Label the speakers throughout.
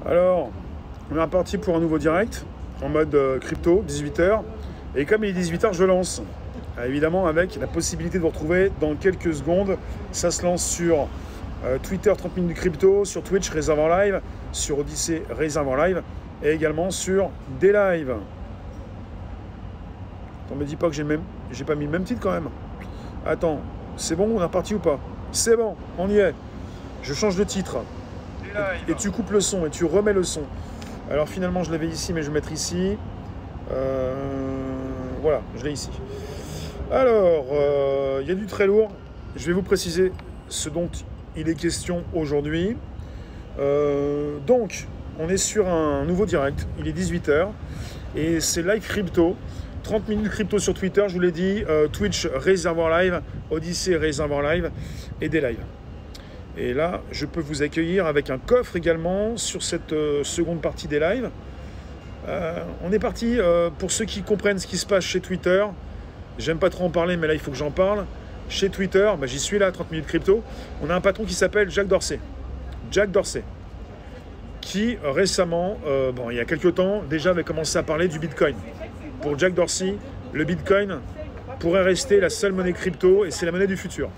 Speaker 1: Alors, on est reparti pour un nouveau direct, en mode crypto, 18h. Et comme il est 18h, je lance. Évidemment, avec la possibilité de vous retrouver dans quelques secondes. Ça se lance sur Twitter, 30 minutes crypto, sur Twitch, Réserve en live, sur Odyssée, Réserve en live, et également sur des lives. On me dit pas que j'ai pas mis le même titre quand même. Attends, c'est bon, on est reparti ou pas? C'est bon, on y est. Je change de titre. Et tu coupes le son et tu remets le son. Alors finalement, je l'avais ici, mais je vais mettre ici. Voilà, je l'ai ici. Alors, il y a du très lourd. Je vais vous préciser ce dont il est question aujourd'hui. Donc, on est sur un nouveau direct. Il est 18h. Et c'est live crypto. 30 minutes crypto sur Twitter, je vous l'ai dit. Twitch, Réservoir Live. Odyssée, Réservoir Live. Et des lives. Et là, je peux vous accueillir avec un coffre également sur cette seconde partie des lives. On est parti, pour ceux qui comprennent ce qui se passe chez Twitter. J'aime pas trop en parler, mais là, il faut que j'en parle. Chez Twitter, bah, j'y suis là, 30 minutes crypto. On a un patron qui s'appelle Jack Dorsey. Jack Dorsey. Qui récemment, bon, il y a quelques temps, déjà avait commencé à parler du Bitcoin. Pour Jack Dorsey, le Bitcoin pourrait rester la seule monnaie crypto et c'est la monnaie du futur.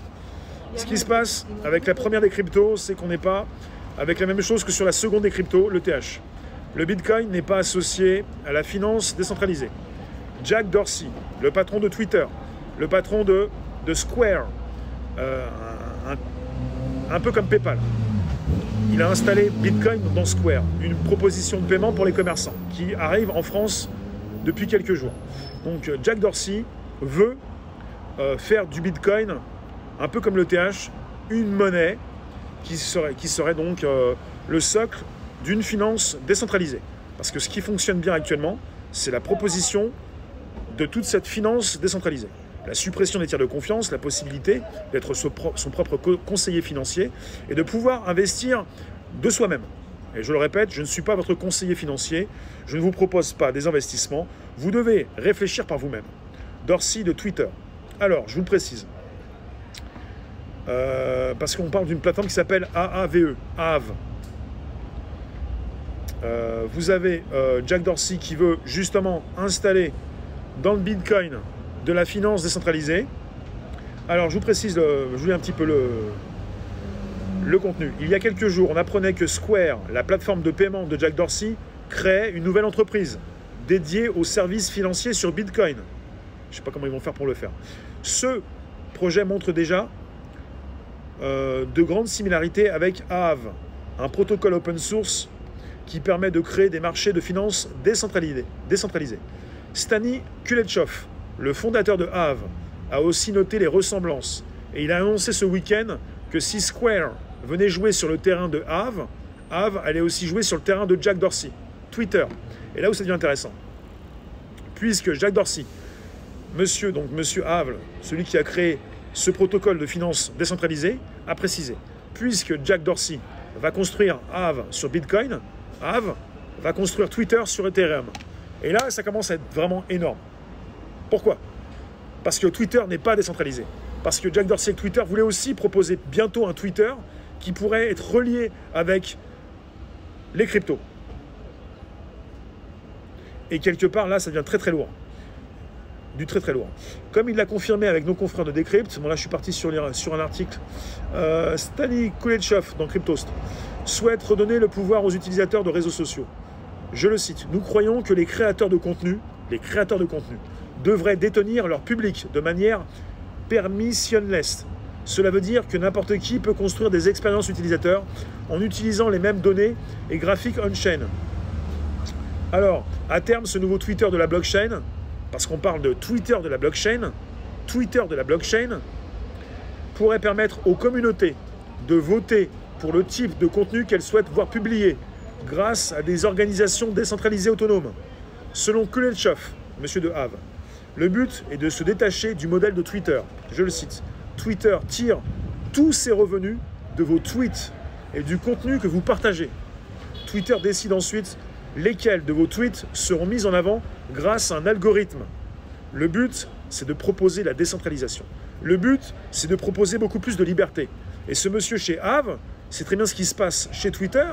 Speaker 1: Ce qui se passe avec la première des cryptos, c'est qu'on n'est pas avec la même chose que sur la seconde des cryptos, le TH. Le Bitcoin n'est pas associé à la finance décentralisée. Jack Dorsey, le patron de Twitter, le patron de Square, un peu comme PayPal, il a installé Bitcoin dans Square, une proposition de paiement pour les commerçants qui arrive en France depuis quelques jours. Donc Jack Dorsey veut faire du Bitcoin, un peu comme le TH, une monnaie qui serait donc le socle d'une finance décentralisée. Parce que ce qui fonctionne bien actuellement, c'est la proposition de toute cette finance décentralisée. La suppression des tiers de confiance, la possibilité d'être son propre conseiller financier et de pouvoir investir de soi-même. Et je le répète, je ne suis pas votre conseiller financier, je ne vous propose pas des investissements, vous devez réfléchir par vous-même. Dorsey de Twitter. Alors, je vous le précise. Parce qu'on parle d'une plateforme qui s'appelle AAVE, AAV. Vous avez Jack Dorsey qui veut justement installer dans le Bitcoin de la finance décentralisée. Alors, je vous précise, je vous lis un petit peu le contenu. Il y a quelques jours, on apprenait que Square, la plateforme de paiement de Jack Dorsey, crée une nouvelle entreprise dédiée aux services financiers sur Bitcoin. Je ne sais pas comment ils vont faire pour le faire. Ce projet montre déjà de grandes similarités avec AAV, un protocole open source qui permet de créer des marchés de finances décentralisés. Stani Kuleshov, le fondateur de AAV, a aussi noté les ressemblances et il a annoncé ce week-end que si Square venait jouer sur le terrain de AAV, AAV allait aussi jouer sur le terrain de Jack Dorsey, Twitter. Et là où ça devient intéressant, puisque Jack Dorsey, monsieur AAV, celui qui a créé ce protocole de finance décentralisée, a précisé, puisque Jack Dorsey va construire AAV sur Bitcoin, AAV va construire Twitter sur Ethereum. Et là, ça commence à être vraiment énorme. Pourquoi? Parce que Twitter n'est pas décentralisé. Parce que Jack Dorsey et Twitter voulait aussi proposer bientôt un Twitter qui pourrait être relié avec les cryptos. Et quelque part, là, ça devient très très lourd. Du très très lourd. Comme il l'a confirmé avec nos confrères de Decrypt, bon là je suis parti sur un article, Stani Kuleshov dans Cryptost souhaite redonner le pouvoir aux utilisateurs de réseaux sociaux. Je le cite, nous croyons que les créateurs de contenu devraient détenir leur public de manière permissionless. Cela veut dire que n'importe qui peut construire des expériences utilisateurs en utilisant les mêmes données et graphiques on-chain. Alors, à terme, ce nouveau Twitter de la blockchain, parce qu'on parle de Twitter de la blockchain, pourrait permettre aux communautés de voter pour le type de contenu qu'elles souhaitent voir publié grâce à des organisations décentralisées autonomes. Selon Kuleshov, monsieur de Hav, le but est de se détacher du modèle de Twitter. Je le cite. Twitter tire tous ses revenus de vos tweets et du contenu que vous partagez. Twitter décide ensuite lesquels de vos tweets seront mis en avant grâce à un algorithme. Le but, c'est de proposer la décentralisation. Le but, c'est de proposer beaucoup plus de liberté. Et ce monsieur chez Hav, c'est très bien ce qui se passe chez Twitter,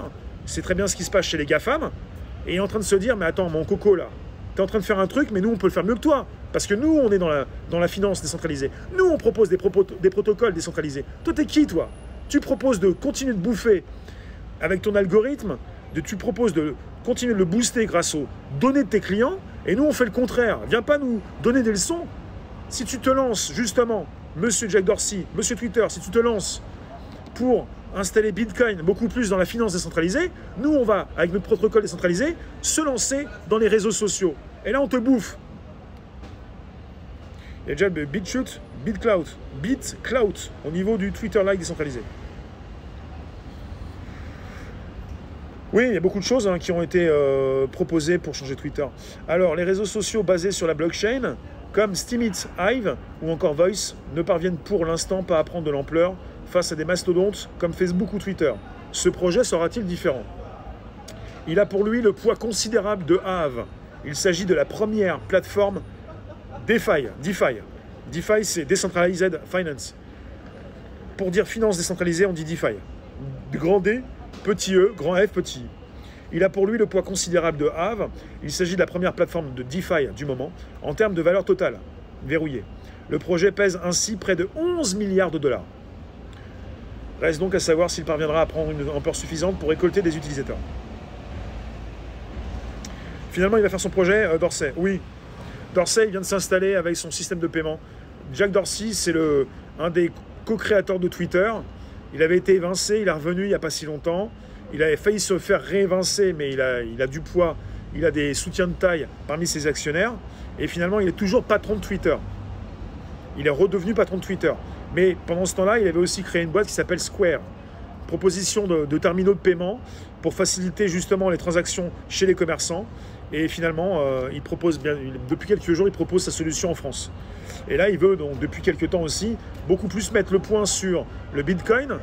Speaker 1: sait très bien ce qui se passe chez les GAFAM, et est en train de se dire, mais attends, mon coco là, tu es en train de faire un truc, mais nous on peut le faire mieux que toi, parce que nous on est dans la finance décentralisée. Nous on propose des protocoles décentralisés. Toi t'es qui toi? Tu proposes de continuer de bouffer avec ton algorithme, tu proposes de continuer de le booster grâce aux données de tes clients, et nous on fait le contraire. Viens pas nous donner des leçons. Si tu te lances justement, monsieur Jack Dorsey, monsieur Twitter, si tu te lances pour installer Bitcoin beaucoup plus dans la finance décentralisée, nous on va, avec notre protocole décentralisé, se lancer dans les réseaux sociaux. Et là on te bouffe. Il y a déjà le BitClout, BitClout au niveau du Twitter-like décentralisé. Oui, il y a beaucoup de choses qui ont été proposées pour changer Twitter. Alors, les réseaux sociaux basés sur la blockchain, comme Steemit, Hive ou encore Voice, ne parviennent pour l'instant pas à prendre de l'ampleur face à des mastodontes comme Facebook ou Twitter. Ce projet sera-t-il différent? Il a pour lui le poids considérable de Aave. Il s'agit de la première plateforme DeFi. DeFi, c'est Decentralized Finance. Pour dire finance décentralisée, on dit DeFi. Grand D, petit E, grand F, petit I. Il a pour lui le poids considérable de Aave. Il s'agit de la première plateforme de DeFi du moment, en termes de valeur totale, verrouillée. Le projet pèse ainsi près de 11 milliards de dollars. Reste donc à savoir s'il parviendra à prendre une ampleur suffisante pour récolter des utilisateurs. Finalement, il va faire son projet, Dorsey. Oui, Dorsey vient de s'installer avec son système de paiement. Jack Dorsey, c'est un des co-créateurs de Twitter. Il avait été évincé, il est revenu il n'y a pas si longtemps. Il avait failli se faire réévincer, mais il a du poids, il a des soutiens de taille parmi ses actionnaires. Et finalement, il est toujours patron de Twitter. Il est redevenu patron de Twitter. Mais pendant ce temps-là, il avait aussi créé une boîte qui s'appelle Square. Proposition de terminaux de paiement pour faciliter justement les transactions chez les commerçants. Et finalement, depuis quelques jours, il propose sa solution en France. Et là, il veut, donc, depuis quelques temps aussi, beaucoup plus mettre le point sur le Bitcoin,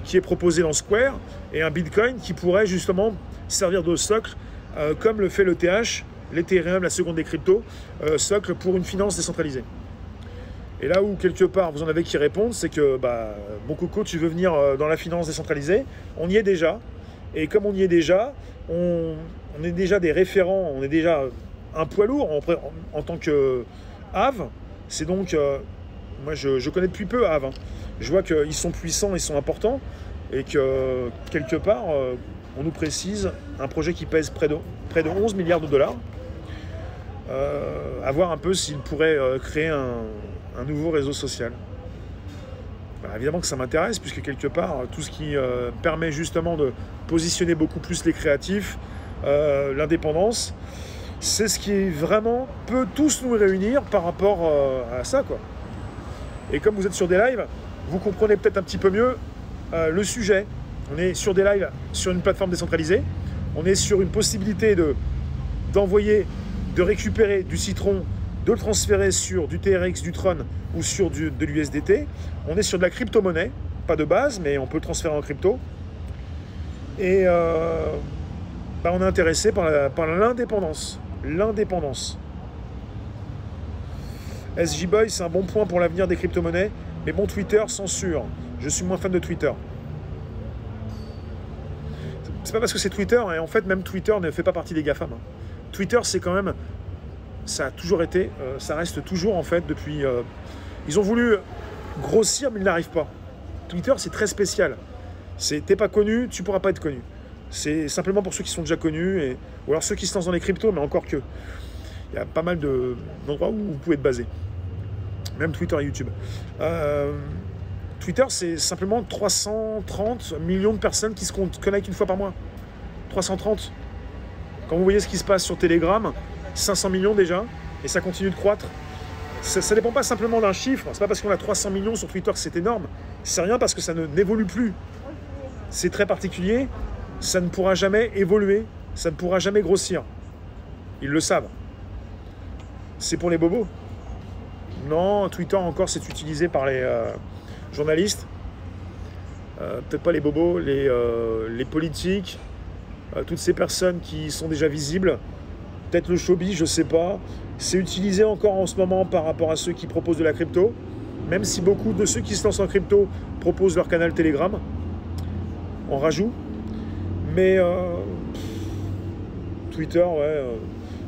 Speaker 1: qui est proposé dans Square, et un Bitcoin qui pourrait justement servir de socle, comme le fait l'ETH, l'Ethereum, la seconde des cryptos, socle pour une finance décentralisée. Et là où, quelque part, vous en avez qui répondent, c'est que, mon coco, tu veux venir dans la finance décentralisée, on y est déjà. Et comme on y est déjà, on est déjà des référents, on est déjà un poids lourd en tant que Aave. C'est donc, moi je connais depuis peu Aave. Je vois qu'ils sont puissants, ils sont importants, et que, quelque part, on nous précise un projet qui pèse près de 11 milliards de dollars. À voir un peu s'il pourrait créer un nouveau réseau social. Évidemment que ça m'intéresse, puisque quelque part, tout ce qui permet justement de positionner beaucoup plus les créatifs, l'indépendance, c'est ce qui vraiment peut tous nous réunir par rapport à ça, quoi. Et comme vous êtes sur des lives, vous comprenez peut-être un petit peu mieux le sujet. On est sur des lives sur une plateforme décentralisée, on est sur une possibilité d'envoyer, de récupérer du Citron, de le transférer sur du TRX, du Tron ou sur de l'USDT. On est sur de la crypto-monnaie, pas de base, mais on peut le transférer en crypto. Et on est intéressé par l'indépendance. L'indépendance. SJ Boy, c'est un bon point pour l'avenir des crypto-monnaies, mais bon, Twitter censure. Je suis moins fan de Twitter. C'est pas parce que c'est Twitter, et en fait, même Twitter ne fait pas partie des GAFAM. Twitter, c'est quand même... Ça a toujours été, ça reste toujours en fait depuis... ils ont voulu grossir, mais ils n'arrivent pas. Twitter, c'est très spécial. T'es pas connu, tu pourras pas être connu. C'est simplement pour ceux qui sont déjà connus, ou alors ceux qui se lancent dans les cryptos, mais encore que. Il y a pas mal d'endroits où vous pouvez être basé. Même Twitter et YouTube. Twitter, c'est simplement 330 millions de personnes qui se connectent une fois par mois. 330. Quand vous voyez ce qui se passe sur Telegram, 500 millions déjà, et ça continue de croître. Ça ne dépend pas simplement d'un chiffre. C'est pas parce qu'on a 300 millions sur Twitter que c'est énorme. C'est rien parce que ça n'évolue plus. C'est très particulier. Ça ne pourra jamais évoluer. Ça ne pourra jamais grossir. Ils le savent. C'est pour les bobos. Non, Twitter encore, c'est utilisé par les journalistes. Peut-être pas les bobos, les politiques, toutes ces personnes qui sont déjà visibles. Peut-être le showbiz, je ne sais pas. C'est utilisé encore en ce moment par rapport à ceux qui proposent de la crypto, même si beaucoup de ceux qui se lancent en crypto proposent leur canal Telegram en rajout. Mais Twitter, ouais.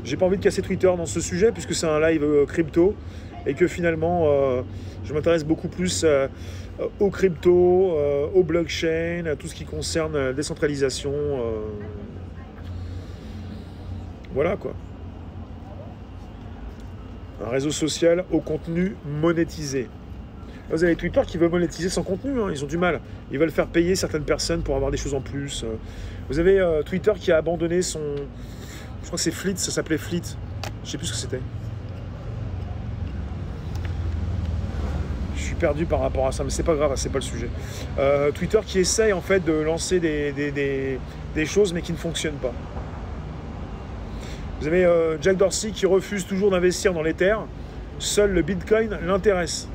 Speaker 1: J'ai pas envie de casser Twitter dans ce sujet, puisque c'est un live crypto, et que finalement, je m'intéresse beaucoup plus aux crypto, aux blockchains, à tout ce qui concerne la décentralisation. Voilà, quoi. Un réseau social au contenu monétisé. Là, vous avez Twitter qui veut monétiser son contenu, hein, ils ont du mal. Ils veulent faire payer certaines personnes pour avoir des choses en plus. Vous avez Twitter qui a abandonné son... Je crois que c'est Fleet, ça s'appelait Fleet. Je sais plus ce que c'était. Je suis perdu par rapport à ça, mais c'est pas grave, c'est pas le sujet. Twitter qui essaye en fait de lancer des choses, mais qui ne fonctionnent pas. Vous avez Jack Dorsey qui refuse toujours d'investir dans l'Ether. Seul le Bitcoin l'intéresse.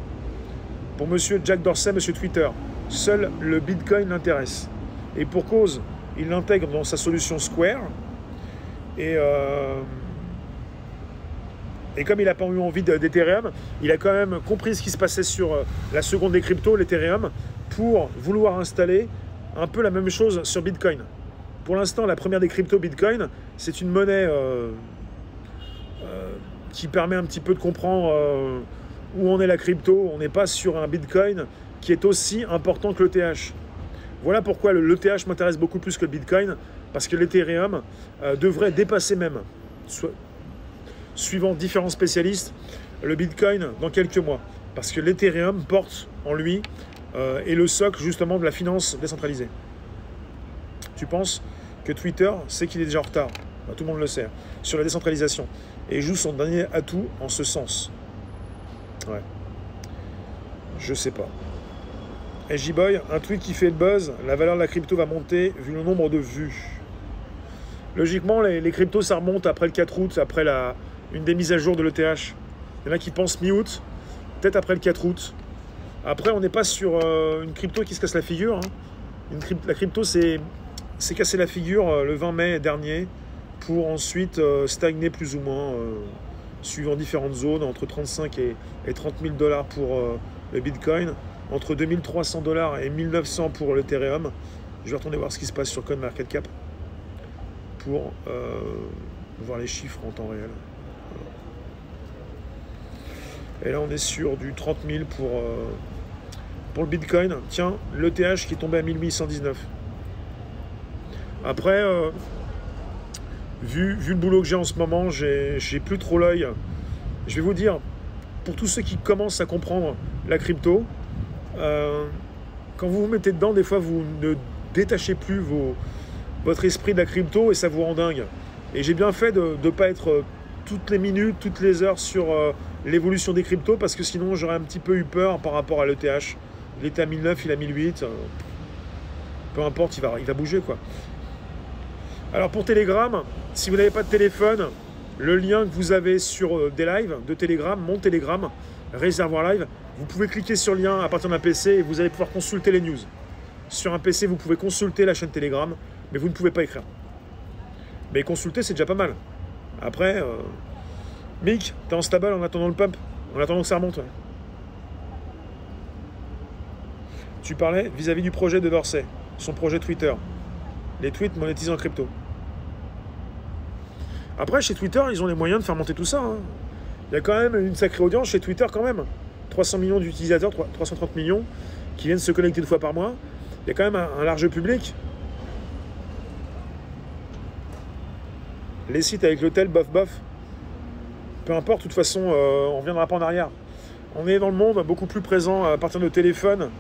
Speaker 1: Pour monsieur Jack Dorsey, monsieur Twitter, seul le Bitcoin l'intéresse. Et pour cause, il l'intègre dans sa solution Square. Et comme il n'a pas eu envie d'Ethereum, il a quand même compris ce qui se passait sur la seconde des cryptos, l'Ethereum, pour vouloir installer un peu la même chose sur Bitcoin. Pour l'instant, la première des cryptos, Bitcoin, c'est une monnaie qui permet un petit peu de comprendre où en est la crypto. On n'est pas sur un Bitcoin qui est aussi important que l'ETH. Voilà pourquoi l'ETH m'intéresse beaucoup plus que le Bitcoin, parce que l'Ethereum devrait dépasser même, suivant différents spécialistes, le Bitcoin dans quelques mois. Parce que l'Ethereum porte en lui est le socle justement de la finance décentralisée. Tu penses que Twitter sait qu'il est déjà en retard, ben, tout le monde le sait, sur la décentralisation, et joue son dernier atout en ce sens. Ouais. Je sais pas. Et J-Boy, un tweet qui fait le buzz, la valeur de la crypto va monter vu le nombre de vues. Logiquement, les cryptos, ça remonte après le 4 août, après une des mises à jour de l'ETH. Il y en a qui pensent mi-août, peut-être après le 4 août. Après, on n'est pas sur une crypto qui se casse la figure. Hein. La crypto, c'est cassé la figure le 20 mai dernier pour ensuite stagner plus ou moins, suivant différentes zones, entre 35 et 30 000 $ pour le Bitcoin, entre 2300 $ et 1900 pour l'Ethereum. Je vais retourner voir ce qui se passe sur CoinMarketCap pour voir les chiffres en temps réel. Et là, on est sur du 30 000 pour le Bitcoin. Tiens, l'ETH qui est tombé à 1819. Après, vu le boulot que j'ai en ce moment, j'ai plus trop l'œil. Je vais vous dire, pour tous ceux qui commencent à comprendre la crypto, quand vous vous mettez dedans, des fois, vous ne détachez plus votre esprit de la crypto et ça vous rend dingue. Et j'ai bien fait de ne pas être toutes les minutes, toutes les heures sur l'évolution des cryptos, parce que sinon, j'aurais un petit peu eu peur par rapport à l'ETH. Il était à 1009, il est à 1008. Peu importe, il va bouger, quoi. Alors pour Telegram, si vous n'avez pas de téléphone, le lien que vous avez sur des lives de Telegram, mon Telegram, Réservoir Live, vous pouvez cliquer sur le lien à partir d'un PC et vous allez pouvoir consulter les news. Sur un PC, vous pouvez consulter la chaîne Telegram, mais vous ne pouvez pas écrire. Mais consulter, c'est déjà pas mal. Après, Mick, t'es en stable en attendant le pump, en attendant que ça remonte. Ouais. Tu parlais vis-à-vis du projet de Dorsey, son projet Twitter. Les tweets monétisés en crypto. Après, chez Twitter, ils ont les moyens de faire monter tout ça. Hein. Il y a quand même une sacrée audience chez Twitter quand même. 300 millions d'utilisateurs, 330 millions qui viennent se connecter 2 fois par mois. Il y a quand même un large public. Les sites avec l'hôtel, bof, bof. Peu importe, de toute façon, on ne reviendra pas en arrière. On est dans le monde beaucoup plus présent à partir de téléphone,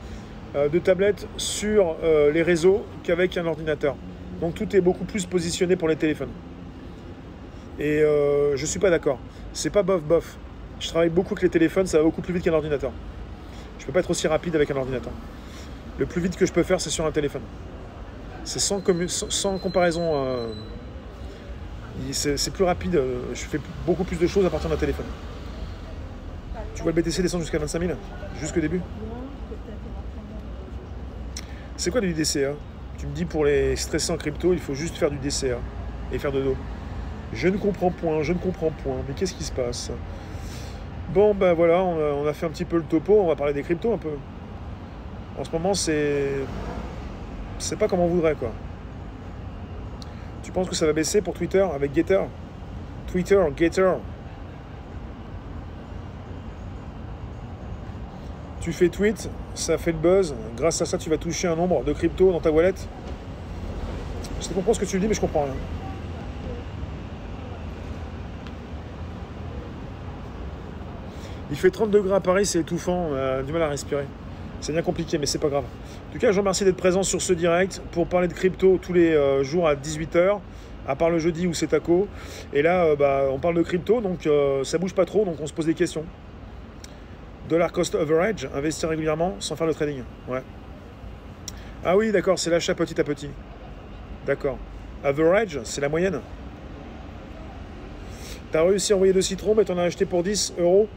Speaker 1: de tablettes sur les réseaux qu'avec un ordinateur. Donc tout est beaucoup plus positionné pour les téléphones. Et je ne suis pas d'accord. C'est pas bof bof. Je travaille beaucoup avec les téléphones, ça va beaucoup plus vite qu'un ordinateur. Je ne peux pas être aussi rapide avec un ordinateur. Le plus vite que je peux faire, c'est sur un téléphone. C'est sans comparaison. C'est plus rapide. Je fais beaucoup plus de choses à partir d'un téléphone. Tu vois le BTC descendre jusqu'à 25 000 jusqu'au début. C'est quoi du DCA? Tu me dis pour les stressés en crypto, il faut juste faire du DCA et faire de dos. Je ne comprends point, mais qu'est-ce qui se passe? Bon, ben voilà, on a fait un petit peu le topo, on va parler des cryptos un peu. En ce moment, c'est pas comme on voudrait, quoi. Tu penses que ça va baisser pour Twitter avec Getter? Twitter, Getter. Tu fais tweet, ça fait le buzz. Grâce à ça, tu vas toucher un nombre de crypto dans ta wallet. Je comprends ce que tu dis, mais je comprends rien. Il fait 30 degrés à Paris, c'est étouffant, on a du mal à respirer. C'est bien compliqué, mais c'est pas grave. En tout cas, je vous remercie d'être présent sur ce direct pour parler de crypto tous les jours à 18 h, à part le jeudi où c'est taco. Et là, on parle de crypto, donc ça bouge pas trop, donc on se pose des questions. Dollar cost average, investir régulièrement sans faire le trading. Ouais. Ah oui, d'accord, c'est l'achat petit à petit. D'accord. Average, c'est la moyenne. T'as réussi à envoyer 2 citrons, mais t'en as acheté pour 10 €.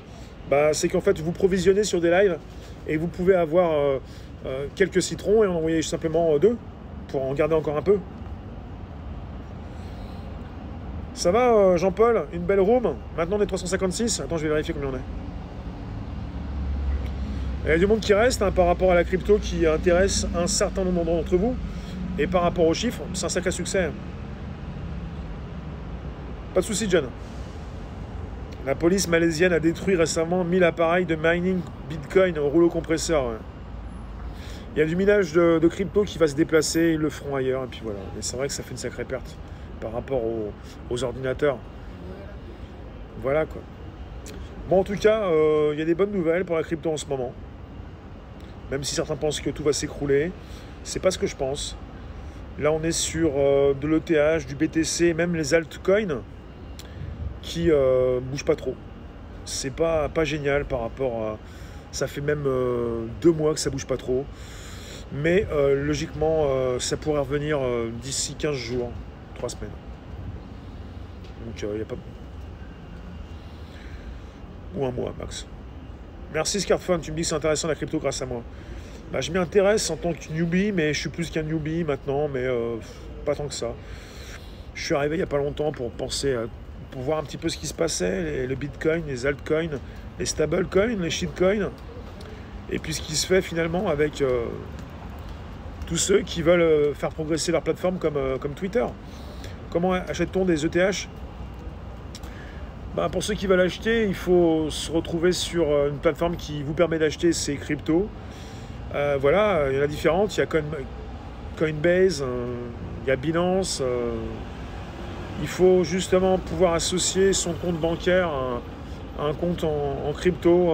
Speaker 1: Bah, c'est qu'en fait, vous provisionnez sur des lives et vous pouvez avoir quelques citrons et en envoyer simplement 2 pour en garder encore un peu. Ça va, Jean-Paul? Une belle room. Maintenant, on est 356. Attends, je vais vérifier combien on est. Il y a du monde qui reste par rapport à la crypto qui intéresse un certain nombre d'entre vous. Et par rapport aux chiffres, c'est un sacré succès. Pas de souci, John. La police malaisienne a détruit récemment 1000 appareils de mining Bitcoin au rouleau compresseur. Ouais. Il y a du minage de crypto qui va se déplacer, ils le feront ailleurs. Et puis voilà. Mais c'est vrai que ça fait une sacrée perte par rapport aux ordinateurs. Voilà quoi. Bon, en tout cas, il y a des bonnes nouvelles pour la crypto en ce moment. Même si certains pensent que tout va s'écrouler. C'est pas ce que je pense. Là, on est sur de l'ETH, du BTC, même les altcoins qui bougent pas trop. C'est pas génial par rapport à... Ça fait même 2 mois que ça bouge pas trop. Mais logiquement, ça pourrait revenir d'ici 15 jours, 3 semaines. Donc, il n'y a pas... Ou 1 mois, max. Merci Scarfun, tu me dis que c'est intéressant la crypto grâce à moi. Bah, je m'y intéresse en tant que newbie, mais je suis plus qu'un newbie maintenant, mais pas tant que ça. Je suis arrivé il n'y a pas longtemps pour penser, pour voir un petit peu ce qui se passait, le Bitcoin, les altcoins, les stablecoins, les shitcoins, et puis ce qui se fait finalement avec tous ceux qui veulent faire progresser leur plateforme comme Twitter. Comment achète-t-on des ETH? Bah, pour ceux qui veulent acheter, il faut se retrouver sur une plateforme qui vous permet d'acheter ces cryptos. Voilà, il y en a différentes. Il y a Coinbase, il y a Binance. Il faut justement pouvoir associer son compte bancaire à un compte en crypto.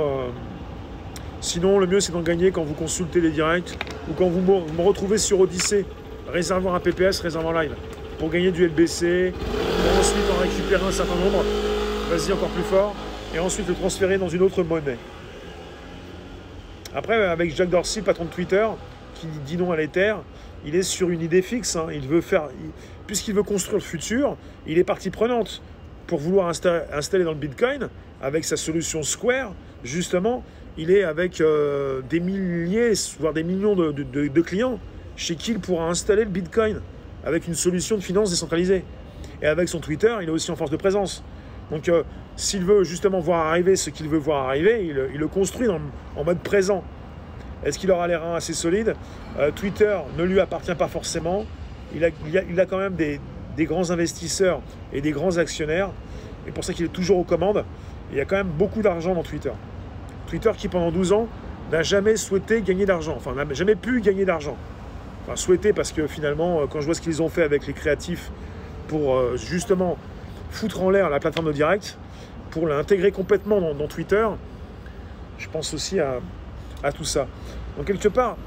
Speaker 1: Sinon, le mieux, c'est d'en gagner quand vous consultez les directs ou quand vous me retrouvez sur Odyssée, réservoir un PPS, réservoir live, pour gagner du LBC, pour ensuite en récupérer un certain nombre. Vas-y, encore plus fort, et ensuite le transférer dans une autre monnaie. Après, avec Jack Dorsey, patron de Twitter, qui dit non à l'Ether, il est sur une idée fixe. Hein. Il veut faire, puisqu'il veut construire le futur, il est partie prenante pour vouloir installer dans le Bitcoin, avec sa solution Square, justement, il est avec des milliers, voire des millions de clients chez qui il pourra installer le Bitcoin, avec une solution de finance décentralisée. Et avec son Twitter, il est aussi en force de présence. Donc, s'il veut justement voir arriver ce qu'il veut voir arriver, il le construit en mode présent. Est-ce qu'il aura les reins assez solides? Twitter ne lui appartient pas forcément. Il a quand même des grands investisseurs et des grands actionnaires. Et pour ça qu'il est toujours aux commandes. Il y a quand même beaucoup d'argent dans Twitter. Twitter qui, pendant 12 ans, n'a jamais souhaité gagner d'argent. Enfin, n'a jamais pu gagner d'argent. Enfin, souhaité parce que finalement, quand je vois ce qu'ils ont fait avec les créatifs pour justement foutre en l'air la plateforme de direct, pour l'intégrer complètement dans Twitter, je pense aussi à tout ça. Donc quelque part,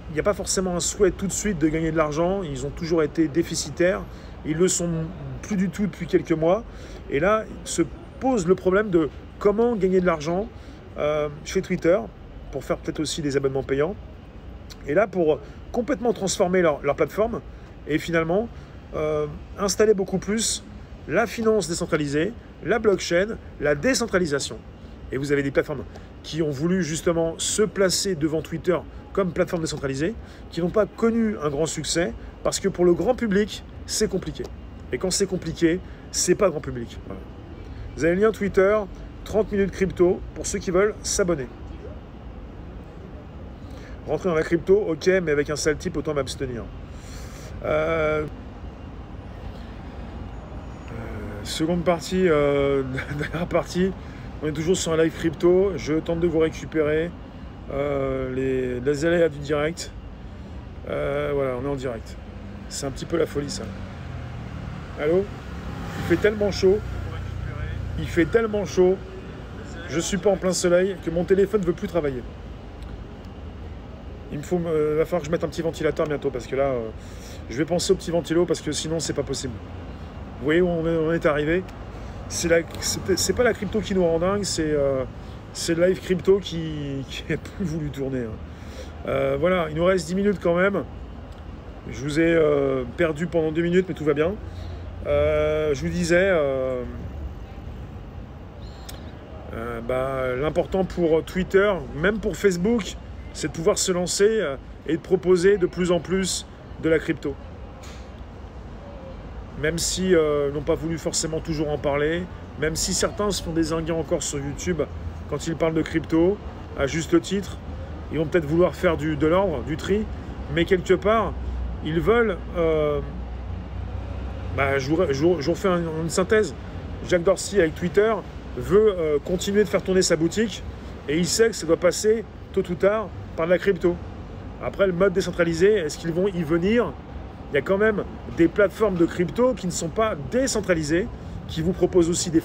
Speaker 1: il n'y a pas forcément un souhait tout de suite de gagner de l'argent. Ils ont toujours été déficitaires. Ils le sont plus du tout depuis quelques mois. Et là, se pose le problème de comment gagner de l'argent chez Twitter, pour faire peut-être aussi des abonnements payants. Et là, pour complètement transformer leur plateforme et finalement installer beaucoup plus la finance décentralisée, la blockchain, la décentralisation. Et vous avez des plateformes qui ont voulu justement se placer devant Twitter comme plateforme décentralisée, qui n'ont pas connu un grand succès, parce que pour le grand public, c'est compliqué. Et quand c'est compliqué, c'est pas grand public. Voilà. Vous avez le lien Twitter, 30 minutes crypto, pour ceux qui veulent s'abonner. Rentrer dans la crypto, ok, mais avec un sale type, autant m'abstenir. Seconde partie, dernière partie. On est toujours sur un live crypto. Je tente de vous récupérer les aléas du direct. Voilà, on est en direct. C'est un petit peu la folie, ça. Allô? Il fait tellement chaud. Il fait tellement chaud. Je suis pas en plein soleil que mon téléphone ne veut plus travailler. Il va falloir que je mette un petit ventilateur bientôt parce que là, je vais penser au petit ventilo parce que sinon, c'est pas possible. Vous voyez où on est arrivé? C'est pas la crypto qui nous rend dingue, c'est le live crypto qui n'a plus voulu tourner. Voilà, il nous reste 10 minutes quand même. Je vous ai perdu pendant 2 minutes, mais tout va bien. Je vous disais, l'important pour Twitter, même pour Facebook, c'est de pouvoir se lancer et de proposer de plus en plus de la crypto. Même si n'ont pas voulu forcément toujours en parler, même si certains se font dézinguer encore sur YouTube quand ils parlent de crypto, à juste titre, ils vont peut-être vouloir faire de l'ordre, du tri, mais quelque part, ils veulent... je vous refais une synthèse. Jack Dorsey, avec Twitter, veut continuer de faire tourner sa boutique, et il sait que ça doit passer, tôt ou tard, par de la crypto. Après, le mode décentralisé, est-ce qu'ils vont y venir? Il y a quand même des plateformes de crypto qui ne sont pas décentralisées, qui vous proposent aussi des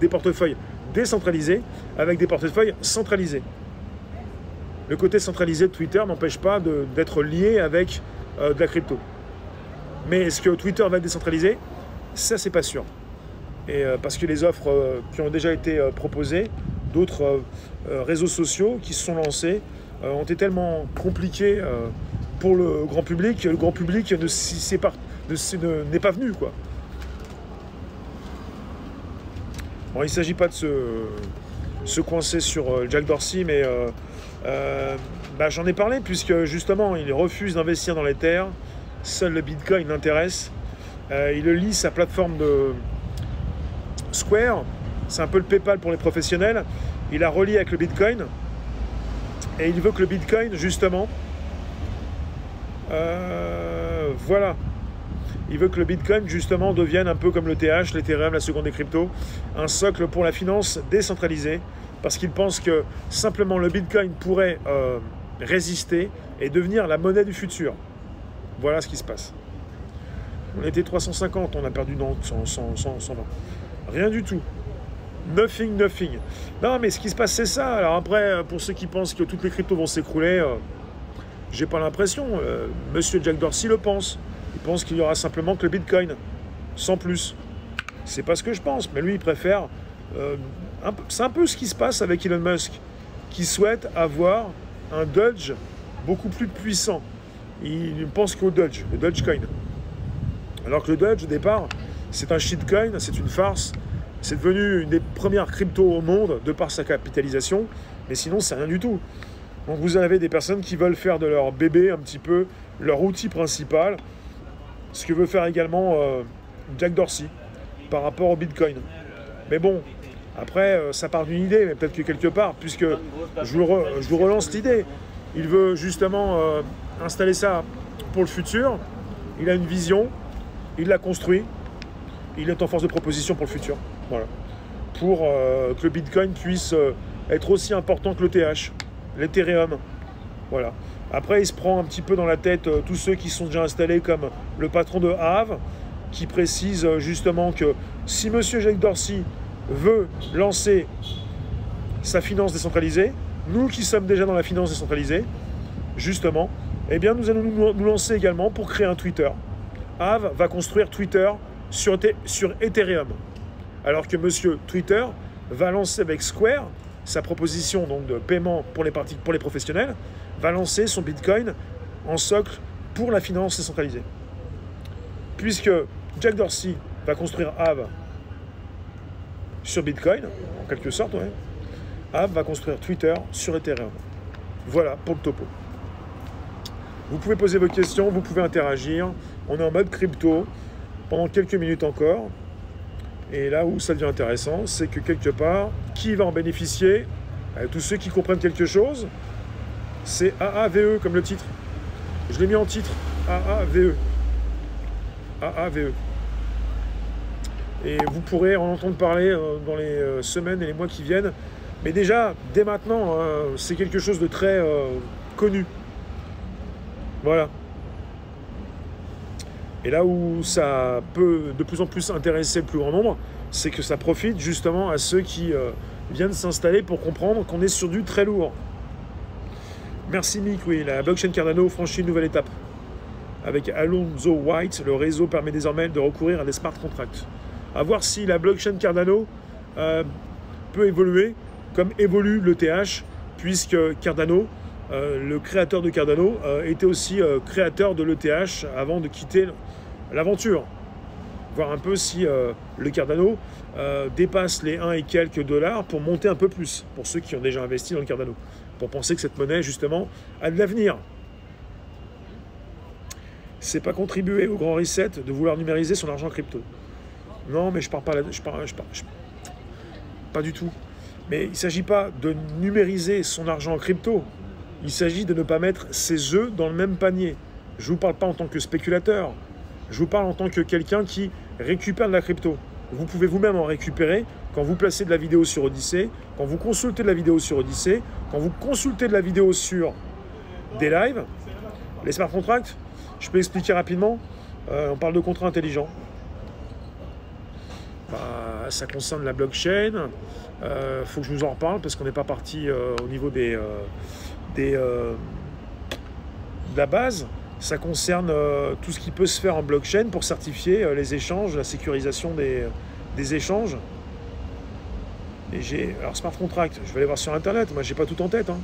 Speaker 1: portefeuilles décentralisés avec des portefeuilles centralisés. Le côté centralisé de Twitter n'empêche pas d'être lié avec de la crypto. Mais est-ce que Twitter va être décentralisé? Ça, c'est pas sûr. Et parce que les offres qui ont déjà été proposées, d'autres réseaux sociaux qui se sont lancés, ont été tellement compliqués pour le grand public, le grand public n'est pas venu, quoi. Bon, il ne s'agit pas de se coincer sur Jack Dorsey, mais j'en ai parlé, puisque justement, il refuse d'investir dans les terres. Seul le Bitcoin l'intéresse. Il lie sa plateforme de Square, c'est un peu le PayPal pour les professionnels. Il a relié avec le Bitcoin, et il veut que le Bitcoin, justement, voilà. Il veut que le Bitcoin, justement, devienne un peu comme le TH, l'Ethereum, la seconde des cryptos, un socle pour la finance décentralisée, parce qu'il pense que simplement le Bitcoin pourrait résister et devenir la monnaie du futur. Voilà ce qui se passe. On était 350, on a perdu 120. Rien du tout. Nothing. Non, mais ce qui se passe, c'est ça. Alors après, pour ceux qui pensent que toutes les cryptos vont s'écrouler, j'ai pas l'impression. Monsieur Jack Dorsey le pense. Il pense qu'il y aura simplement que le Bitcoin, sans plus. C'est pas ce que je pense, mais lui, il préfère... c'est un peu ce qui se passe avec Elon Musk, qui souhaite avoir un Doge beaucoup plus puissant. Il ne pense qu'au Doge, le Dogecoin. Alors que le Doge, au départ, c'est un shitcoin, c'est une farce. C'est devenu une des premières cryptos au monde, de par sa capitalisation, mais sinon, c'est rien du tout. Donc vous avez des personnes qui veulent faire de leur bébé un petit peu leur outil principal, ce que veut faire également Jack Dorsey par rapport au Bitcoin. Mais bon, après, ça part d'une idée, mais peut-être que quelque part, puisque je vous relance l'idée, il veut justement installer ça pour le futur, il a une vision, il l'a construit, il est en force de proposition pour le futur, voilà. Pour que le Bitcoin puisse être aussi important que le TH, l'Ethereum, voilà. Après, il se prend un petit peu dans la tête tous ceux qui sont déjà installés, comme le patron de Aave, qui précise justement que si M. Jack Dorsey veut lancer sa finance décentralisée, nous qui sommes déjà dans la finance décentralisée, justement, eh bien nous allons nous lancer également pour créer un Twitter. Aave va construire Twitter sur Ethereum, alors que M. Twitter va lancer avec Square sa proposition donc, de paiement pour les professionnels, va lancer son Bitcoin en socle pour la finance décentralisée. Puisque Jack Dorsey va construire Aave sur Bitcoin, en quelque sorte, ouais, Aave va construire Twitter sur Ethereum. Voilà pour le topo. Vous pouvez poser vos questions, vous pouvez interagir. On est en mode crypto pendant quelques minutes encore. Et là où ça devient intéressant, c'est que quelque part, qui va en bénéficier? Tous ceux qui comprennent quelque chose, c'est AAVE comme le titre. Je l'ai mis en titre, AAVE. AAVE. Et vous pourrez en entendre parler dans les semaines et les mois qui viennent. Mais déjà, dès maintenant, c'est quelque chose de très connu. Voilà. Et là où ça peut de plus en plus intéresser le plus grand nombre, c'est que ça profite justement à ceux qui viennent s'installer pour comprendre qu'on est sur du très lourd. Merci Mick, oui, la blockchain Cardano franchit une nouvelle étape. Avec Alonzo White, le réseau permet désormais de recourir à des smart contracts. À voir si la blockchain Cardano peut évoluer comme évolue l'ETH, puisque Cardano, le créateur de Cardano, était aussi créateur de l'ETH avant de quitter l'aventure. Voir un peu si le Cardano dépasse les 1 et quelques dollars pour monter un peu plus, pour ceux qui ont déjà investi dans le Cardano, pour penser que cette monnaie, justement, a de l'avenir. C'est pas contribuer au grand reset de vouloir numériser son argent crypto. Non, mais je parle pas là, pas du tout. Mais il ne s'agit pas de numériser son argent en crypto. Il s'agit de ne pas mettre ses œufs dans le même panier. Je ne vous parle pas en tant que spéculateur. Je vous parle en tant que quelqu'un qui récupère de la crypto. Vous pouvez vous-même en récupérer quand vous placez de la vidéo sur Odyssey, quand vous consultez de la vidéo sur Odyssey, quand vous consultez de la vidéo sur des lives. Les smart contracts, je peux expliquer rapidement. On parle de contrats intelligents. Ça concerne la blockchain. Faut que je vous en reparle parce qu'on n'est pas parti au niveau de la base. Ça concerne tout ce qui peut se faire en blockchain pour certifier les échanges, la sécurisation des échanges. Et alors smart contract, je vais aller voir sur internet. Moi, j'ai pas tout en tête. Hein.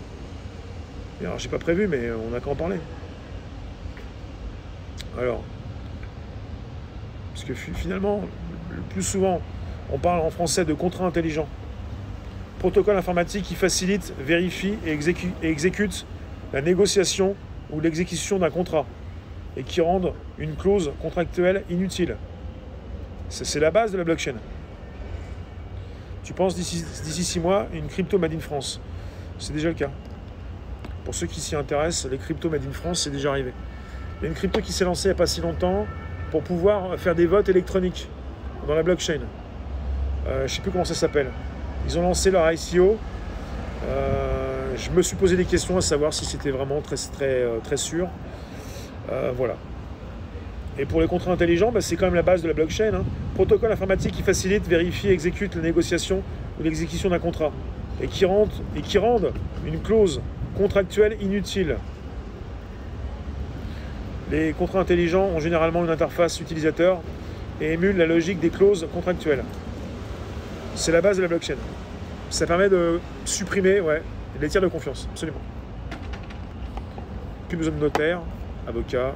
Speaker 1: Et alors, j'ai pas prévu, mais on n'a qu'à en parler. Alors, parce que finalement, le plus souvent, on parle en français de contrat intelligent. Protocole informatique qui facilite, vérifie et exécute la négociation ou l'exécution d'un contrat et qui rendent une clause contractuelle inutile. C'est la base de la blockchain. Tu penses d'ici 6 mois, une crypto made in France. C'est déjà le cas. Pour ceux qui s'y intéressent, les cryptos made in France, c'est déjà arrivé. Il y a une crypto qui s'est lancée il n'y a pas si longtemps pour pouvoir faire des votes électroniques dans la blockchain. Je ne sais plus comment ça s'appelle. Ils ont lancé leur ICO. Je me suis posé des questions à savoir si c'était vraiment très sûr. Voilà. Et pour les contrats intelligents, c'est quand même la base de la blockchain. Hein. Protocole informatique qui facilite, vérifie et exécute la négociation ou l'exécution d'un contrat. Et qui rendent une clause contractuelle inutile. Les contrats intelligents ont généralement une interface utilisateur et émulent la logique des clauses contractuelles. C'est la base de la blockchain. Ça permet de supprimer les tiers de confiance, absolument. Plus besoin de notaire, avocat,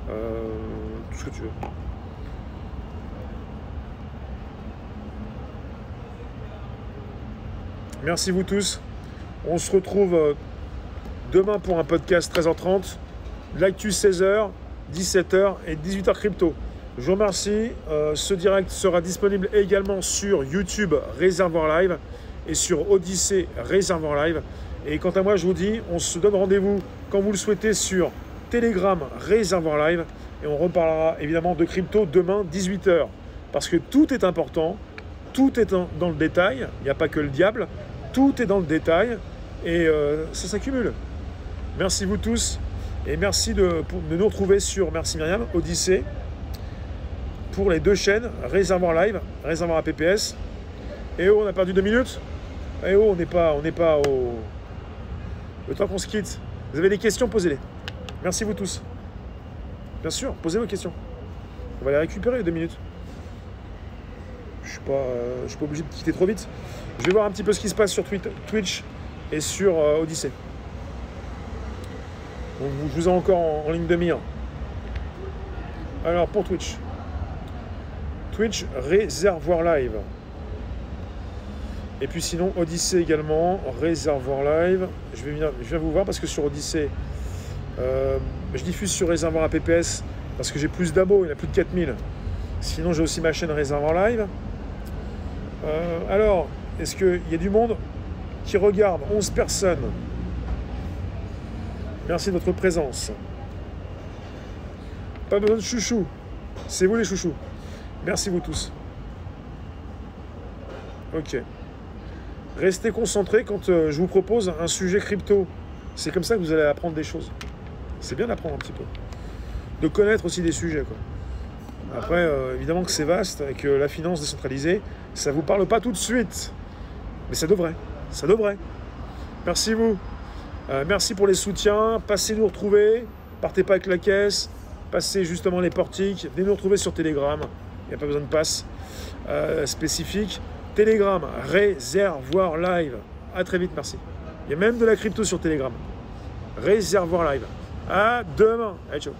Speaker 1: tout ce que tu veux. Merci vous tous. On se retrouve demain pour un podcast 13h30. L'actu 16h, 17h et 18h crypto. Je vous remercie. Ce direct sera disponible également sur YouTube Réservoir Live et sur Odyssey Réservoir Live. Et quant à moi, je vous dis, on se donne rendez-vous quand vous le souhaitez sur Telegram Réservoir Live. Et on reparlera évidemment de crypto demain 18h. Parce que tout est important, tout est dans le détail. Il n'y a pas que le diable, tout est dans le détail. Et ça s'accumule. Merci vous tous. Et merci de nous retrouver sur, merci Myriam, Odyssey, pour les 2 chaînes, Réservoir Live, Réservoir APPS. Et oh, on a perdu 2 minutes. Et oh, on n'est pas au... Le temps qu'on se quitte. Vous avez des questions, posez-les. Merci vous tous. Bien sûr, posez vos questions. On va les récupérer, les 2 minutes. Je suis pas obligé de quitter trop vite. Je vais voir un petit peu ce qui se passe sur Twitch et sur Odyssey. Donc, je vous ai encore en ligne de mire. Alors, pour Twitch, Réservoir Live. Et puis sinon, Odyssey également, Réservoir Live. Je viens vous voir parce que sur Odyssey, je diffuse sur Réservoir APPS parce que j'ai plus d'abos, il y en a plus de 4000. Sinon, j'ai aussi ma chaîne Réservoir Live. Alors, est-ce qu'il y a du monde qui regarde? 11 personnes. Merci de votre présence. Pas besoin de chouchou. C'est vous les chouchous. Merci vous tous. Ok. Restez concentrés quand je vous propose un sujet crypto. C'est comme ça que vous allez apprendre des choses. C'est bien d'apprendre un petit peu. De connaître aussi des sujets, quoi. Après, évidemment que c'est vaste, avec la finance décentralisée, ça ne vous parle pas tout de suite. Mais ça devrait. Ça devrait. Merci vous. Merci pour les soutiens. Passez nous retrouver. Partez pas avec la caisse. Passez justement les portiques. Venez nous retrouver sur Telegram. Il n'y a pas besoin de passe spécifique. Telegram, réservoir live. À très vite, merci. Il y a même de la crypto sur Telegram. Réservoir live. À demain. Allez, ciao.